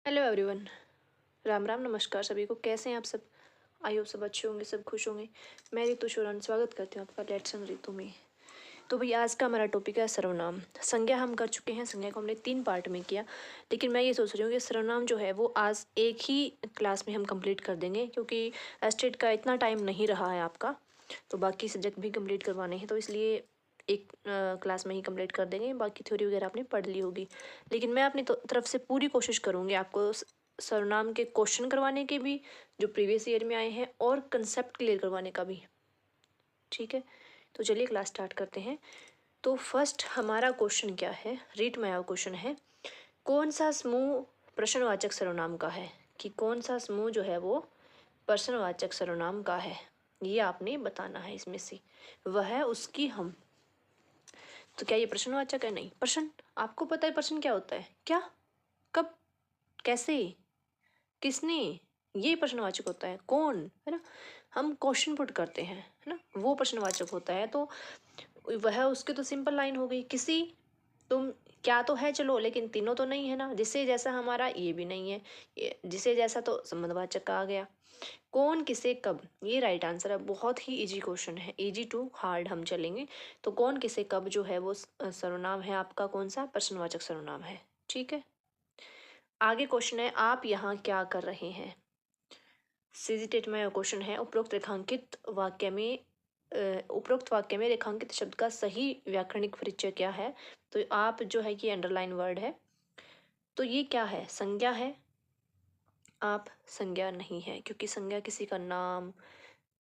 Hello everyone. Ram Ram, नमस्कार सभी को। कैसे हैं आप सब? आई होप सब अच्छे होंगे, सब खुश होंगे। मैं रितु शोरन स्वागत करती हूँ आपका लेट्स इन रितु में। तो भाई आज का हमारा टॉपिक है सर्वनाम। संज्ञा हम कर चुके हैं, संज्ञा को हमने 3 पार्ट में किया। लेकिन मैं ये सोच रही हूँ कि सर्वनाम जो है वो आज एक ही क्लास में हम कंप्लीट कर देंगे, क्योंकि एस्टेट का इतना टाइम नहीं रहा है आपका। तो बाकी सब्जेक्ट भी कंप्लीट करवाने हैं, तो इसलिए एक क्लास में ही कंप्लीट कर देंगे। बाकी थ्योरी वगैरह आपने पढ़ ली होगी। लेकिन मैं अपनी तरफ से पूरी कोशिश करूँगी आपको सर्वनाम के क्वेश्चन करवाने के भी, जो प्रीवियस ईयर में आए हैं, और कंसेप्ट क्लियर करवाने का भी। ठीक है, तो चलिए क्लास स्टार्ट करते हैं। तो फर्स्ट हमारा क्वेश्चन क्या है, रीड माय क्वेश्चन है, कौन सा समूह प्रश्नवाचक सर्वनाम का है? कि कौन सा समूह जो है वो प्रश्नवाचक सर्वनाम का है, ये आपने बताना है इसमें से। वह है उसकी हम। तो क्या ये प्रश्नवाचक है? नहीं। प्रश्न, आपको पता है प्रश्न क्या होता है? क्या, कब, कैसे, किसने, ये प्रश्नवाचक होता है। कौन, है ना? हम क्वेश्चन पुट करते हैं, है ना, वो प्रश्नवाचक होता है। तो वह उसकी तो सिंपल लाइन हो गई। किसी, तुम, क्या तो है चलो, लेकिन तीनों तो नहीं है ना। जिसे जैसा हमारा ये भी नहीं है, जिसे जैसा तो संबंधवाचक का आ गया। कौन, किसे, कब, ये राइट आंसर है। बहुत ही इजी क्वेश्चन है, इजी टू हार्ड हम चलेंगे। तो कौन, किसे, कब जो है वो सर्वनाम है आपका, कौन सा? प्रश्नवाचक सर्वनाम है। ठीक है, आगे क्वेश्चन है, आप यहाँ क्या कर रहे हैं? सीजीटेट में क्वेश्चन है, उपरोक्त वाक्य में रेखांकित शब्द का सही व्याकरणिक परिचय क्या है? तो आप जो है कि अंडरलाइन वर्ड है, तो ये क्या है? संज्ञा है। आप, संज्ञा नहीं है, क्योंकि संज्ञा किसी का नाम,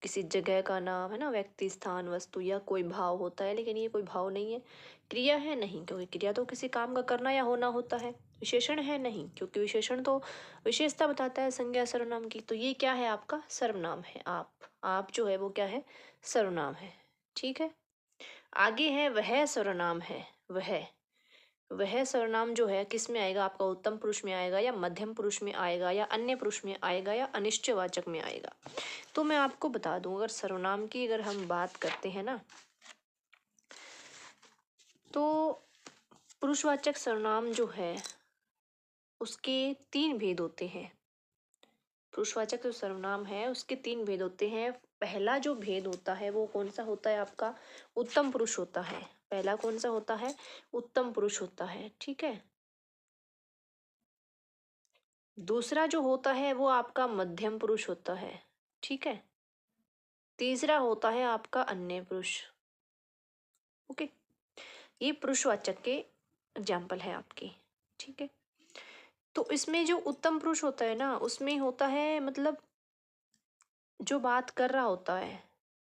किसी जगह का नाम, है ना, व्यक्ति, स्थान, वस्तु या कोई भाव होता है। लेकिन ये कोई भाव नहीं है। क्रिया है? नहीं, क्योंकि क्रिया तो किसी काम का करना या होना होता है। विशेषण है? नहीं, क्योंकि विशेषण तो विशेषता बताता है संज्ञा सर्वनाम की। तो ये क्या है? आपका सर्वनाम है। आप जो है वो क्या है? सर्वनाम है। ठीक है, आगे है, वह सर्वनाम है। वह सर्वनाम जो है किस में आएगा आपका? उत्तम पुरुष में आएगा, या मध्यम पुरुष में आएगा, या अन्य पुरुष में आएगा, या अनिश्चयवाचक में आएगा? तो मैं आपको बता दूं, अगर सर्वनाम की अगर हम बात करते हैं ना, तो पुरुषवाचक सर्वनाम जो है उसके 3 भेद होते हैं। पुरुषवाचक जो सर्वनाम है उसके 3 भेद होते हैं। पहला जो भेद होता है वो कौन सा होता है आपका? उत्तम पुरुष होता है। पहला कौन सा होता है? उत्तम पुरुष होता है। ठीक है, दूसरा जो होता है वो आपका मध्यम पुरुष होता है। ठीक है, तीसरा होता है आपका अन्य पुरुष। ओके, ये पुरुषवाचक के एग्जाम्पल है आपके। ठीक है, तो इसमें जो उत्तम पुरुष होता है ना, उसमें होता है मतलब जो बात कर रहा होता है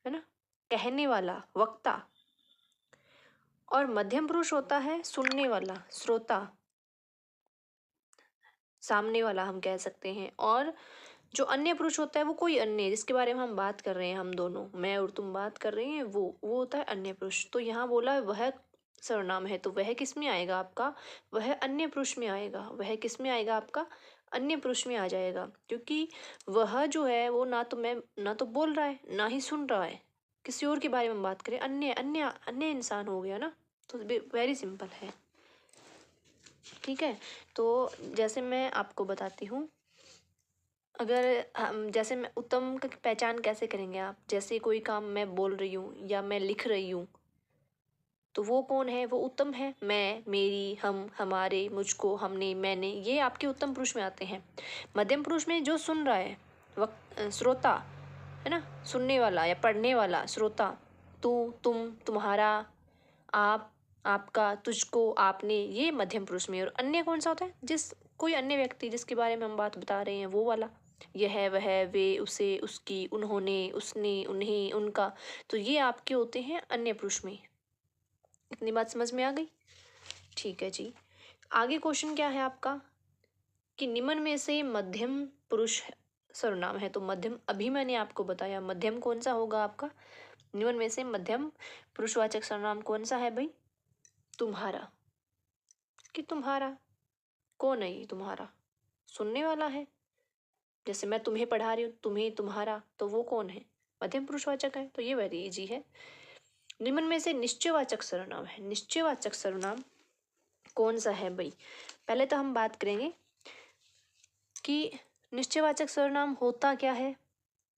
ना, कहने वाला, वक्ता। और मध्यम पुरुष होता है सुनने वाला, श्रोता, सामने वाला हम कह सकते हैं। और जो अन्य पुरुष होता है वो कोई अन्य, जिसके बारे में हम बात कर रहे हैं, हम दोनों, मैं और तुम बात कर रहे हैं, वो होता है अन्य पुरुष। तो यहाँ बोला है वह सर्वनाम है, तो वह किस में आएगा आपका? वह अन्य पुरुष में आएगा। वह किस में आएगा आपका? अन्य पुरुष में आ जाएगा, क्योंकि वह जो है वो ना तो बोल रहा है, ना ही सुन रहा है। किसी और के बारे में बात करें, अन्य अन्य अन्य इंसान हो गया ना। तो वेरी सिंपल है। ठीक है, तो जैसे मैं आपको बताती हूँ, अगर हम जैसे मैं उत्तम की पहचान कैसे करेंगे आप? जैसे कोई काम मैं बोल रही हूँ या मैं लिख रही हूँ, तो वो कौन है? वो उत्तम है। मैं, मेरी, हम, हमारे, मुझको, हमने, मैंने, ये आपके उत्तम पुरुष में आते हैं। मध्यम पुरुष में जो सुन रहा है, श्रोता, है ना, सुनने वाला या पढ़ने वाला श्रोता, तू, तुम, तुम्हारा, आप, आपका, तुझको, आपने, ये मध्यम पुरुष में। और अन्य कौन सा होता है? कोई अन्य व्यक्ति जिसके बारे में हम बात बता रहे हैं, वो वाला। यह, वह, वे, उसे, उसकी, उन्होंने, उसने, उन्हें, उनका। तो ये आपके होते हैं अन्य पुरुष में। इतनी बात समझ में आ गई? ठीक है जी, आगे क्वेश्चन क्या है आपका, कि निम्न में से मध्यम पुरुष सर्वनाम है। तो मध्यम, अभी मैंने आपको बताया मध्यम कौन सा होगा आपका। निम्न में से मध्यम पुरुषवाचक सर्वनाम कौन सा है भाई? तुम्हारा। कि तुम्हारा कौन है? ये तुम्हारा सुनने वाला है। जैसे मैं तुम्हें पढ़ा रही हूँ, तुम्हें, तुम्हारा, तो वो कौन है? मध्यम पुरुषवाचक है। तो ये वेरी इजी है। निम्न में से निश्चयवाचक सर्वनाम है। निश्चयवाचक सर्वनाम कौन सा है भाई? पहले तो हम बात करेंगे कि निश्चयवाचक सर्वनाम होता क्या है।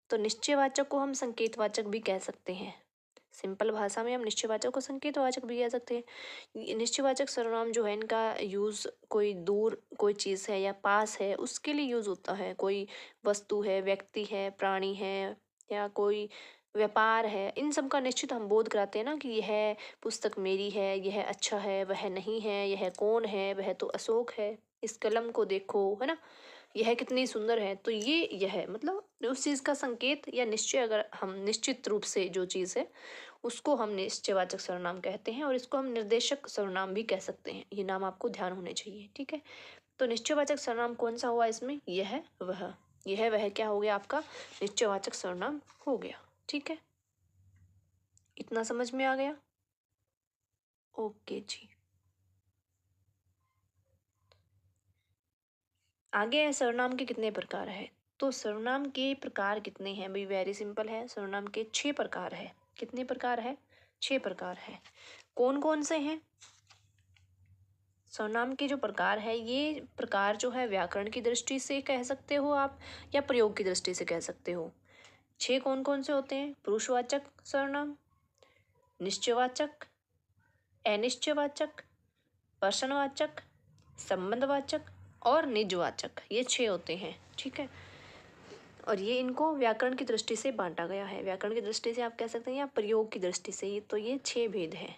तो निश्चयवाचक को हम संकेतवाचक भी कह सकते हैं। सिंपल भाषा में हम निश्चयवाचक को संकेतवाचक भी कह सकते हैं। ये निश्चयवाचक सर्वनाम जो है इनका यूज़ कोई दूर कोई चीज़ है या पास है उसके लिए यूज़ होता है। कोई वस्तु है, व्यक्ति है, प्राणी है या कोई व्यापार है, इन सब का निश्चित हम बोध कराते हैं ना कि यह पुस्तक मेरी है, यह अच्छा है, वह नहीं है, यह कौन है, वह तो अशोक है, इस कलम को देखो, है ना, यह कितनी सुंदर है। तो ये यह मतलब उस चीज़ का संकेत या निश्चय, अगर हम निश्चित रूप से जो चीज़ है उसको हम निश्चयवाचक सर्वनाम कहते हैं और इसको हम निर्देशक सर्वनाम भी कह सकते हैं। ये नाम आपको ध्यान होने चाहिए, ठीक है। तो निश्चयवाचक सर्वनाम कौन सा हुआ इसमें, यह वह क्या हो गया आपका निश्चयवाचक सर्वनाम हो गया, ठीक है। इतना समझ में आ गया। ओके जी। आगे है सर्वनाम के कितने प्रकार है। तो सर्वनाम के प्रकार कितने हैं भाई, वेरी सिंपल है। सर्वनाम के 6 प्रकार है। कितने प्रकार है, 6 प्रकार है। कौन कौन से हैं सर्वनाम के जो प्रकार है, ये प्रकार जो है व्याकरण की दृष्टि से कह सकते हो आप या प्रयोग की दृष्टि से कह सकते हो। 6 कौन कौन से होते हैं, पुरुषवाचक सर्वनाम, निश्चयवाचक, अनिश्चयवाचक, प्रश्नवाचक, संबंधवाचक और निजवाचक, ये 6 होते हैं, ठीक है। और ये इनको व्याकरण की दृष्टि से बांटा गया है। व्याकरण की दृष्टि से आप कह सकते हैं या प्रयोग की दृष्टि से, ये तो ये 6 भेद हैं।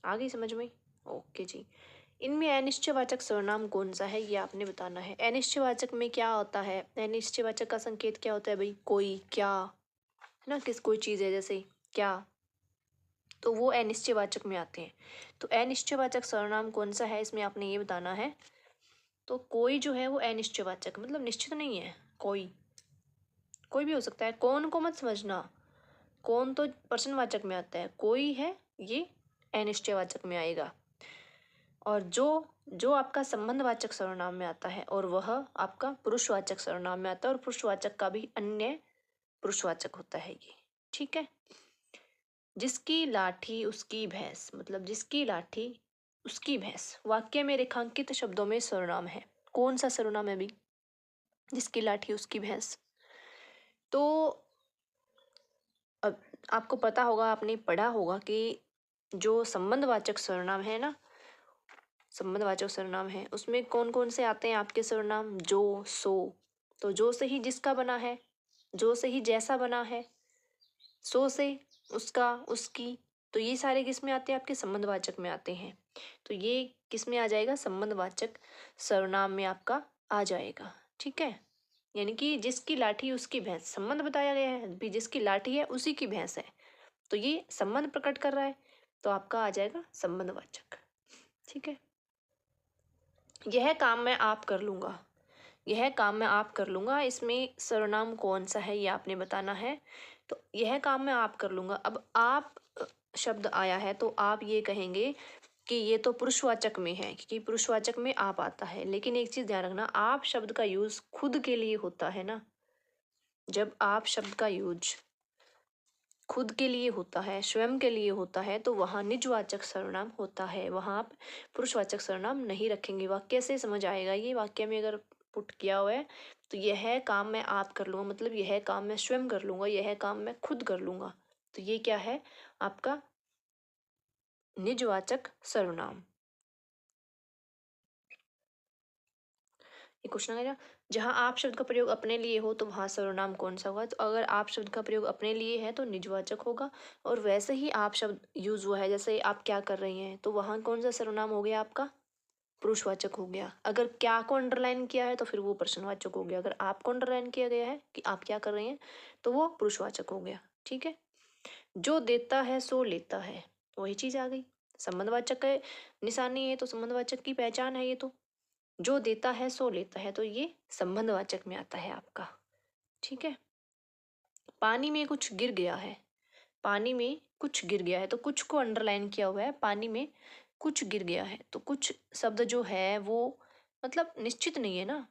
आगे समझ में। ओके जी। इनमें अनिश्चयवाचक सर्वनाम कौन सा है ये आपने बताना है। अनिश्चयवाचक में क्या होता है, अनिश्चयवाचक का संकेत क्या होता है भाई, कोई, क्या, है ना, किस कोई चीज़ है जैसे क्या, तो वो अनिश्चयवाचक में आते हैं। तो अनिश्चयवाचक सर्वनाम कौन सा है इसमें आपने ये बताना है। तो कोई जो है वो अनिश्चयवाचक मतलब निश्चित नहीं है, कोई भी हो सकता है। कौन को मत समझना, कौन तो प्रश्नवाचक में आता है, कोई है ये अनिश्चयवाचक में आएगा। और जो जो आपका संबंधवाचक सर्वनाम में आता है और वह आपका पुरुषवाचक सर्वनाम में आता है, और पुरुषवाचक का भी अन्य पुरुषवाचक होता है ये, ठीक है। जिसकी लाठी उसकी भैंस, मतलब जिसकी लाठी उसकी भैंस वाक्य में रेखांकित शब्दों में सर्वनाम है। कौन सा सर्वनाम है भी, जिसकी लाठी उसकी भैंस। तो अब आपको पता होगा, आपने पढ़ा होगा कि जो संबंधवाचक सर्वनाम है ना, संबंधवाचक सर्वनाम है उसमें कौन कौन से आते हैं आपके सर्वनाम, जो, सो। तो जो से ही जिसका बना है, जो से ही जैसा बना है, सो से उसका, उसकी। तो ये सारे किस में आते हैं, आपके संबंधवाचक में आते हैं। तो ये किस में आ जाएगा, संबंधवाचक सर्वनाम में आपका आ जाएगा, ठीक है। यानी कि जिसकी लाठी उसकी भैंस, संबंध बताया गया है भी, जिसकी लाठी है उसी की भैंस है, तो ये संबंध प्रकट कर रहा है, तो आपका आ जाएगा संबंधवाचक, ठीक है। यह काम मैं आप कर लूँगा, यह काम मैं आप कर लूँगा, इसमें सर्वनाम कौन सा है ये आपने बताना है। तो यह काम मैं आप कर लूँगा, अब आप शब्द आया है तो आप ये कहेंगे कि ये तो पुरुषवाचक में है, क्योंकि पुरुषवाचक में आप आता है। लेकिन एक चीज़ ध्यान रखना, आप शब्द का यूज़ खुद के लिए होता है ना, जब आप शब्द का यूज खुद के लिए होता है, स्वयं के लिए होता है, तो वहाँ निजवाचक सर्वनाम होता है, वहाँ आप पुरुषवाचक सर्वनाम नहीं रखेंगे। वाक्य से समझ आएगा ये, वाक्य में अगर पुट किया हुआ है तो यह काम मैं आप कर लूँगा, मतलब यह काम मैं स्वयं कर लूँगा, यह काम मैं खुद कर लूँगा। तो ये क्या है आपका निजवाचक सर्वनाम। ये क्वेश्चन आएगा, जहाँ आप शब्द का प्रयोग अपने लिए हो तो वहाँ सर्वनाम कौन सा होगा। तो अगर आप शब्द का प्रयोग अपने लिए है तो निजवाचक होगा, और वैसे ही आप शब्द यूज हुआ है जैसे आप क्या कर रही हैं, तो वहाँ कौन सा सर्वनाम हो गया आपका, पुरुषवाचक हो गया। अगर क्या को अंडरलाइन किया है तो फिर वो प्रश्नवाचक हो गया। अगर आपको अंडरलाइन किया गया है कि आप क्या कर रही हैं तो वो पुरुषवाचक हो गया, ठीक है। जो देता है सो लेता है, वही चीज आ गई, संबंधवाचक है निशानी है तो संबंधवाचक की पहचान है ये। तो जो देता है सो लेता है, तो ये संबंधवाचक में आता है आपका, ठीक है। पानी में कुछ गिर गया है, पानी में कुछ गिर गया है, तो कुछ को अंडरलाइन किया हुआ है, पानी में कुछ गिर गया है। तो कुछ शब्द जो है वो मतलब निश्चित नहीं है ना,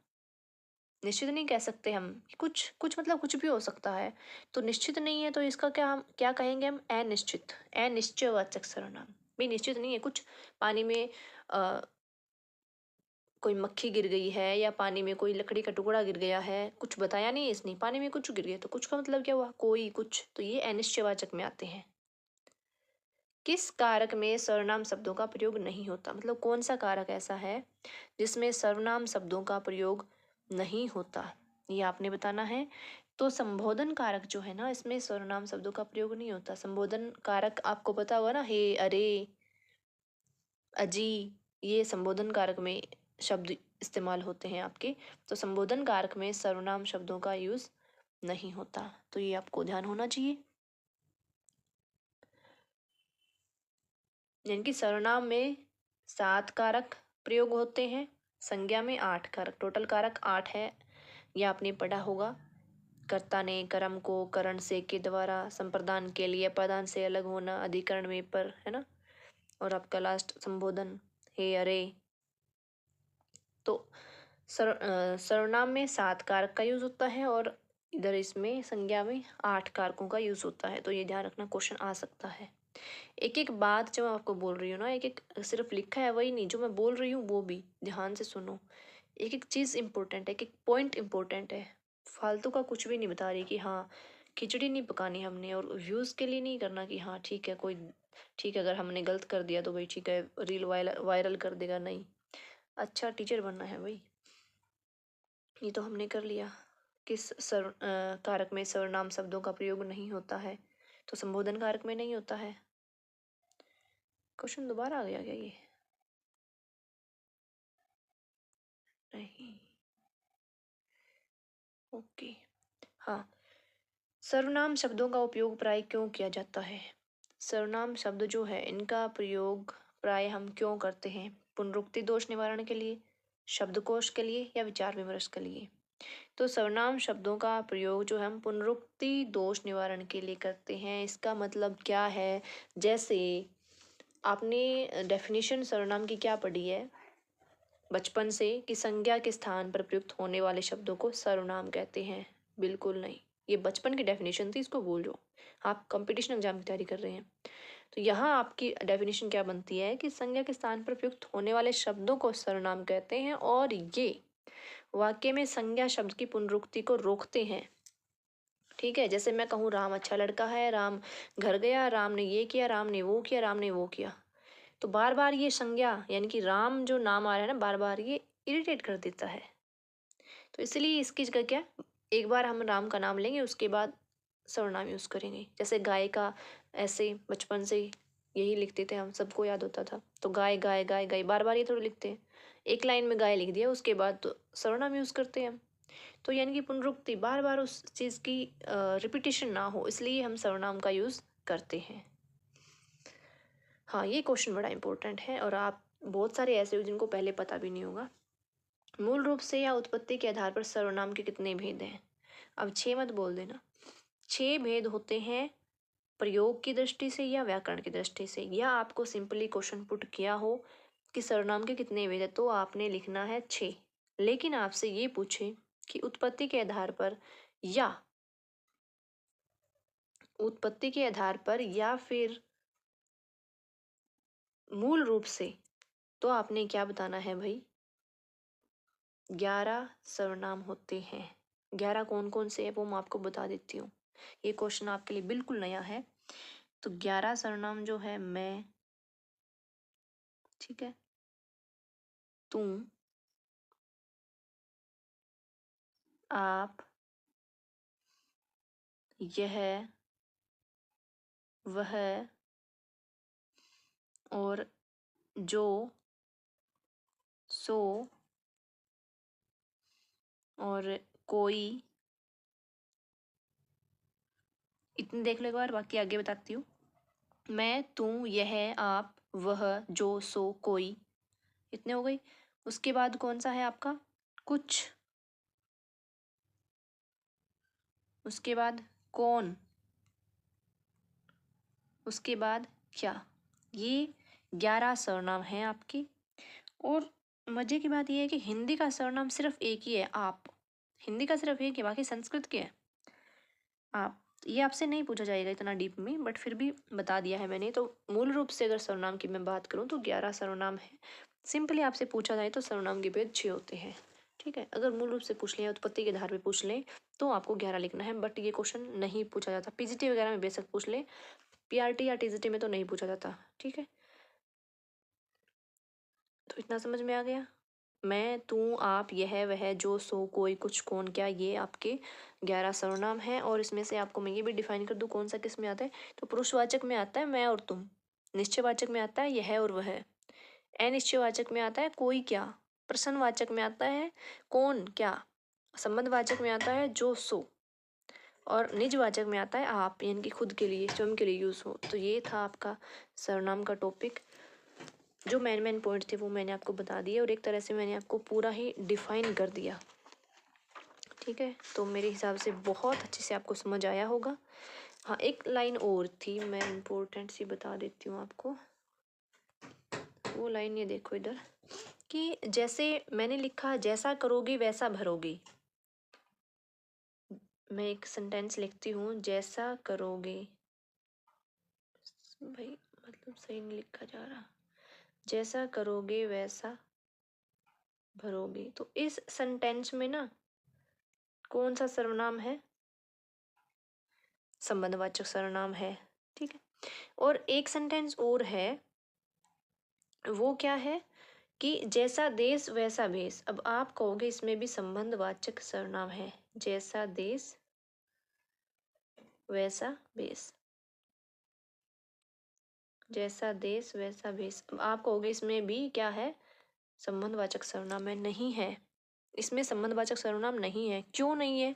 निश्चित नहीं कह सकते हम, कुछ कुछ मतलब कुछ भी हो सकता है। तो निश्चित नहीं है तो इसका क्या हम क्या कहेंगे, हम अनिश्चित, अनिश्चयवाचक सर्वनाम भी। निश्चित नहीं है कुछ, पानी में कोई मक्खी गिर गई है या पानी में कोई लकड़ी का टुकड़ा गिर गया है, कुछ बताया नहीं इसने, पानी में कुछ गिर गया तो कुछ का मतलब क्या हुआ, कोई, कुछ, तो ये अनिश्चयवाचक में आते हैं। किस कारक में सर्वनाम शब्दों का प्रयोग नहीं होता, मतलब कौन सा कारक ऐसा है जिसमें सर्वनाम शब्दों का प्रयोग नहीं होता, ये आपने बताना है। तो संबोधन कारक जो है ना, इसमें सर्वनाम शब्दों का प्रयोग नहीं होता। संबोधन कारक आपको पता होगा ना, हे, अरे, अजी, ये संबोधन कारक में शब्द इस्तेमाल होते हैं आपके। तो संबोधन कारक में सर्वनाम शब्दों का यूज नहीं होता, तो ये आपको ध्यान होना चाहिए। यानी कि सर्वनाम में 7 कारक प्रयोग होते हैं, संज्ञा में 8 कारक, टोटल कारक 8 है, ये आपने पढ़ा होगा। कर्ता ने कर्म को करण से के द्वारा, संप्रदान के लिए अपादान से अलग होना, अधिकरण में पर, है ना, और आपका लास्ट संबोधन, हे, अरे। तो सर्वनाम में 7 कारक का यूज होता है और इधर इसमें संज्ञा में 8 कारकों का यूज होता है, तो ये ध्यान रखना, क्वेश्चन आ सकता है। एक एक बात जो मैं आपको बोल रही हूँ ना, एक एक सिर्फ लिखा है वही नहीं, जो मैं बोल रही हूँ वो भी ध्यान से सुनो। एक एक चीज़ इम्पोर्टेंट है, एक एक पॉइंट इम्पोर्टेंट है, फालतू का कुछ भी नहीं बता रही कि हाँ खिचड़ी नहीं पकानी हमने, और व्यूज़ के लिए नहीं करना कि हाँ ठीक है, कोई ठीक है, अगर हमने गलत कर दिया तो भाई ठीक है, रील वायरल कर देगा, नहीं। अच्छा टीचर बनना है भाई। ये तो हमने कर लिया, किस कारक में सर्वनाम शब्दों का प्रयोग नहीं होता है, तो संबोधन कारक में नहीं होता है। क्वेश्चन दोबारा आ गया क्या ये? नहीं, ओके। हाँ, सर्वनाम शब्दों का उपयोग प्राय क्यों किया जाता है? सर्वनाम शब्द जो है इनका प्रयोग प्राय हम क्यों करते हैं? पुनरुक्ति दोष निवारण के लिए, शब्दकोश के लिए, या विचार विमर्श के लिए? तो सर्वनाम शब्दों का प्रयोग जो हम पुनरुक्ति दोष निवारण के लिए करते हैं। इसका मतलब क्या है? जैसे आपने डेफिनेशन सर्वनाम की क्या पढ़ी है बचपन से, कि संज्ञा के स्थान पर प्रयुक्त होने वाले शब्दों को सर्वनाम कहते हैं? बिल्कुल नहीं, ये बचपन की डेफिनेशन थी, इसको भूल जाओ। आप कंपटीशन एग्जाम की तैयारी कर रहे हैं, तो यहाँ आपकी डेफिनेशन क्या बनती है कि संज्ञा के स्थान पर प्रयुक्त होने वाले शब्दों को सर्वनाम कहते हैं, और ये वाक्य में संज्ञा शब्द की पुनरुक्ति को रोकते हैं। ठीक है, जैसे मैं कहूँ राम अच्छा लड़का है, राम घर गया, राम ने ये किया, राम ने वो किया, राम ने वो किया, तो बार बार ये संज्ञा यानी कि राम जो नाम आ रहा है ना, बार बार ये इरिटेट कर देता है। तो इसलिए इसकी जगह क्या, एक बार हम राम का नाम लेंगे, उसके बाद सर्वनाम यूज़ करेंगे। जैसे गाय का, ऐसे बचपन से यही लिखते थे हम, सबको याद होता था, तो गाय गाय गाय गाय, बार बार ये थोड़ी लिखते हैं, एक लाइन में गाय लिख दिया, उसके बाद तो सर्वनाम यूज़ करते हैं हम। तो यानी कि पुनरुक्ति, बार बार उस चीज़ की रिपीटिशन ना हो, इसलिए हम सर्वनाम का यूज़ करते हैं। हाँ, ये क्वेश्चन बड़ा इंपॉर्टेंट है, और आप बहुत सारे ऐसे हो जिनको पहले पता भी नहीं होगा। मूल रूप से या उत्पत्ति के आधार पर सर्वनाम के कितने भेद हैं? अब 6 मत बोल देना। 6 भेद होते हैं, प्रयोग की दृष्टि से या व्याकरण की दृष्टि से, या आपको सिंपली क्वेश्चन पुट किया हो कि सर्वनाम के कितने भेद हैं, तो आपने लिखना है 6। लेकिन आपसे ये पूछे कि उत्पत्ति के आधार पर, या उत्पत्ति के आधार पर, या फिर मूल रूप से, तो आपने क्या बताना है भाई? 11 सर्वनाम होते हैं। 11 कौन कौन से है वो मैं आपको बता देती हूँ, ये क्वेश्चन आपके लिए बिल्कुल नया है। तो 11 सर्वनाम जो है, मैं, ठीक है, तुम, आप, यह, वह, और जो, सो, और कोई, इतने देख लो एक बार, बाकी आगे बताती हूँ। मैं, तुम, यह, आप, वह, जो, सो, कोई, इतने हो गई। उसके बाद कौन सा है आपका? कुछ, उसके बाद कौन, उसके बाद क्या, ये 11 सर्वनाम हैं आपके। और मजे की बात यह है कि हिंदी का सर्वनाम सिर्फ एक ही है, आप। हिंदी का सिर्फ एक है, बाकी संस्कृत के है आप। ये आपसे नहीं पूछा जाएगा इतना डीप में, बट फिर भी बता दिया है मैंने। तो मूल रूप से अगर सर्वनाम की मैं बात करूँ तो 11 सर्वनाम है। सिंपली आपसे पूछा जाए तो सर्वनाम के भेद 6 होते हैं। ठीक है, अगर मूल रूप से पूछ लें, उत्पत्ति के आधार पे पूछ लें तो आपको 11 लिखना है, बट ये क्वेश्चन नहीं पूछा जाता। पीजीटी वगैरह में बेशक पूछ लें, पीआरटी या टीजीटी में तो नहीं पूछा जाता। ठीक है, तो इतना समझ में आ गया। मैं, तू, आप, यह, वह, जो, सो, कोई, कुछ, कौन, क्या, ये आपके 11 सर्वनाम हैं। और इसमें से आपको मैं ये भी डिफाइन कर दूं कौन सा किस में आता है। तो पुरुषवाचक में आता है मैं और तुम, निश्चयवाचक में आता है यह और वह, अनिश्चयवाचक में आता है कोई क्या, प्रश्नवाचक में आता है कौन क्या, संबंधवाचक में आता है जो सो, और निजवाचक में आता है आप, यानी कि खुद के लिए, स्वयं के लिए यूज हो। तो ये था आपका सर्वनाम का टॉपिक। जो मेन पॉइंट थे वो मैंने आपको बता दिए, और एक तरह से मैंने आपको पूरा ही डिफाइन कर दिया। ठीक है, तो मेरे हिसाब से बहुत अच्छे से आपको समझ आया होगा। हाँ, एक लाइन और थी, मैं इम्पोर्टेंट सी बता देती हूँ आपको। वो लाइन ये देखो इधर, कि जैसे मैंने लिखा जैसा करोगे वैसा भरोगे। मैं एक सेंटेंस लिखती हूँ, जैसा करोगे, भाई मतलब सही नहीं लिखा जा रहा, जैसा करोगे वैसा भरोगे। तो इस सेंटेंस में ना कौन सा सर्वनाम है? संबंधवाचक सर्वनाम है। ठीक है, और एक सेंटेंस और है, वो क्या है कि जैसा देश वैसा भेष। अब आप कहोगे इसमें भी संबंधवाचक सर्वनाम है, जैसा देश वैसा भेष, जैसा देश वैसा भेष। अब आप कहोगे इसमें भी क्या है, संबंधवाचक सर्वनाम है। नहीं है, इसमें संबंधवाचक सर्वनाम नहीं है। क्यों नहीं है?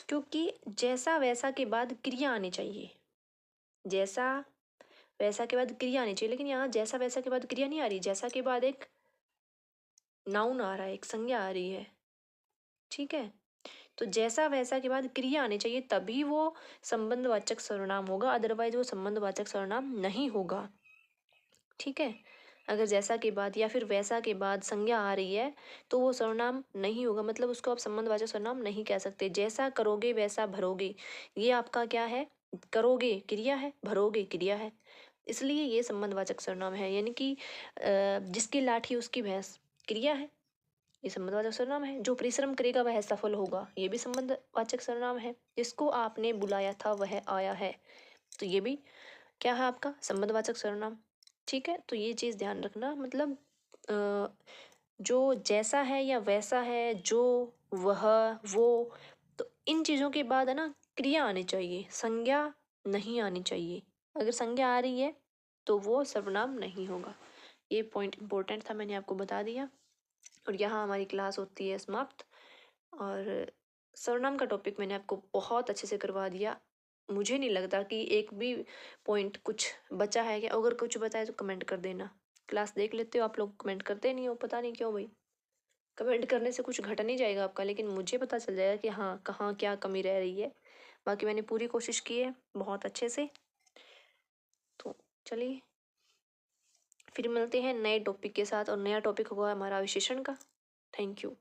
क्योंकि जैसा वैसा के बाद क्रिया आनी चाहिए, जैसा वैसा के बाद क्रिया आनी चाहिए, लेकिन यहाँ जैसा वैसा के बाद क्रिया नहीं आ रही, जैसा के बाद एक नाउन आ रहा है, एक संज्ञा आ रही है। ठीक है, तो जैसा वैसा के बाद क्रिया आनी चाहिए, तभी वो संबंधवाचक सर्वनाम होगा, अदरवाइज वो संबंधवाचक सर्वनाम नहीं होगा। ठीक है, अगर जैसा के बाद या फिर वैसा के बाद संज्ञा आ रही है तो वो सर्वनाम नहीं होगा, मतलब उसको आप संबंधवाचक सर्वनाम नहीं कह सकते। जैसा करोगे वैसा भरोगे, ये आपका क्या है, करोगे क्रिया है, भरोगे क्रिया है, इसलिए ये संबंधवाचक सर्वनाम है। यानी कि जिसकी लाठी उसकी भैंस क्रिया है, ये संबंधवाचक सर्वनाम है। जो परिश्रम करेगा वह सफल होगा, ये भी संबंधवाचक सर्वनाम है। जिसको आपने बुलाया था वह आया है, तो ये भी क्या है आपका संबंधवाचक सर्वनाम। ठीक है, तो ये चीज़ ध्यान रखना, मतलब जो जैसा है या वैसा है, जो, वह, वो, तो इन चीज़ों के बाद है ना क्रिया आनी चाहिए, संज्ञा नहीं आनी चाहिए। अगर संज्ञा आ रही है तो वो सर्वनाम नहीं होगा। ये पॉइंट इम्पोर्टेंट था, मैंने आपको बता दिया। और यहाँ हमारी क्लास होती है समाप्त। और सर्वनाम का टॉपिक मैंने आपको बहुत अच्छे से करवा दिया। मुझे नहीं लगता कि एक भी पॉइंट कुछ बचा है क्या। अगर कुछ बचा है तो कमेंट कर देना। क्लास देख लेते हो आप लोग, कमेंट करते नहीं हो, पता नहीं क्यों भाई। कमेंट करने से कुछ घट नहीं जाएगा आपका, लेकिन मुझे पता चल जाएगा कि हाँ कहाँ क्या कमी रह रही है। बाकी मैंने पूरी कोशिश की है बहुत अच्छे से। तो चलिए फिर मिलते हैं नए टॉपिक के साथ, और नया टॉपिक होगा हमारा विशेषण का। Thank you.